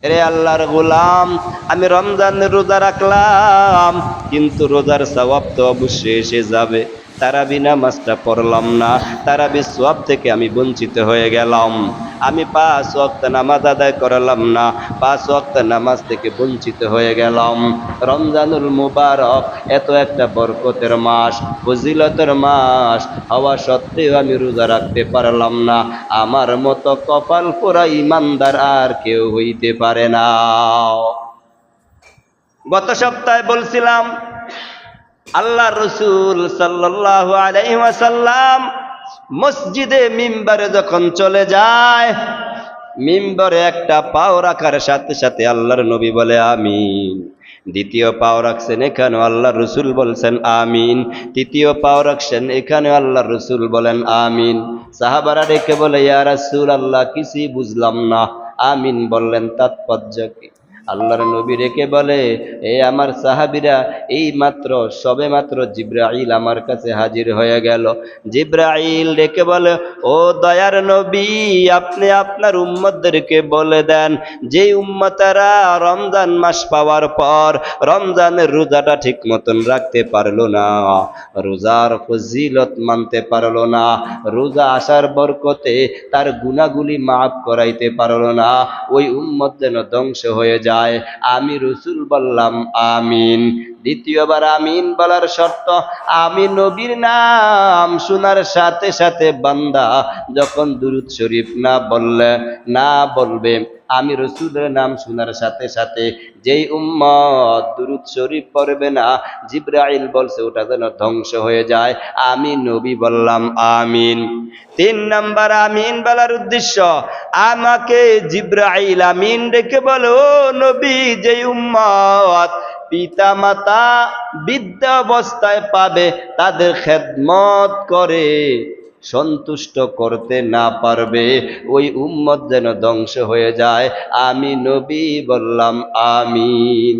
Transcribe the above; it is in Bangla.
রে আল্লাহর গোলাম, আমি রমজানের রোজা রাখলাম, কিন্তু রোজার সওয়াব তো অবশ্যই এসে যাবে। তারাবি নামাজটা পড়লাম না, তারাবি সওয়াব থেকে আমি বঞ্চিত হয়ে গেলাম। আমি 5 ওয়াক্ত নামাজ আদায় করলাম না, 5 ওয়াক্ত নামাজ থেকে বঞ্চিত হয়ে গেলাম। রমজানুল মুবারক এত একটা বরকতের মাস, ফজিলতের মাস হওয়া সত্ত্বেও আমি রোজা রাখতে পারলাম না। আমার মতো কপাল পোড়া ইমানদার আর কেউ হইতে পারে না। গত সপ্তাহে বলছিলাম, আল্লাহ রসুল সাল্লাল্লাহু আলাইহি ওয়াসাল্লাম মসজিদে মিম্বারে যখন চলে যায়, মিম্বরে একটা পাও রাখার সাথে সাথে আল্লাহর নবী বলে আমিন। দ্বিতীয় পাও রাখছেন, এখানেও আল্লাহ রসুল বলছেন আমিন। তৃতীয় পাও রাখছেন, এখানেও আল্লাহ রসুল বলেন আমিন। সাহাবারা ডেকে বলে, ইয়া রাসূলুল্লাহ, কিছুই বুঝলাম না, আমিন বললেন তাৎপর্য কি? আল্লাহর নবী রেখে বলে, এ আমার সাহাবীরা, এই মাত্র সবে মাত্র জিব্রাইল আমার কাছে হাজির হয়ে গেল। জিব্রাইল রেখে বলে, ও দয়ার নবী, আপনি আপনার উম্মতদেরকে বলে দেন, যে উম্মতেরা রমজান মাস পাওয়ার পর রমজানের রোজাটা ঠিক মতন রাখতে পারলো না, রোজার ফজিলত মানতে পারলো না, রোজা আসার বরকতে তার গুনাহগুলি মাফ করাইতে পারলো না, ওই উম্মত যেন ধ্বংস হয়ে যায়। আমি রসুল বললাম আমিন। দ্বিতীয়বার আমিন বলার শর্ত, আমি নবীর নাম শোনার সাথে সাথে বান্দা যখন দুরূদ শরীফ না বলবে, আমি রসুলের নাম শোনার সাথে সাথে যেই উম্মত দুরূদ শরীফ পড়বে না, জিব্রাইল বলছে ওটা যেন ধ্বংস হয়ে যায়। আমি নবী বললাম আমিন। 3 নাম্বার আমিন বলার উদ্দেশ্য, আমাকে জিব্রাইল আমিন ডেকে বলে, ও নবী, যেই উম্মত পিতা মাতা বৃদ্ধাবস্থায় পাবে, তাদের খেদমত করে সন্তুষ্ট করতে না পারবে, ওই উম্মত যেন ধ্বংস হয়ে যায়। আমি নবী বললাম আমিন।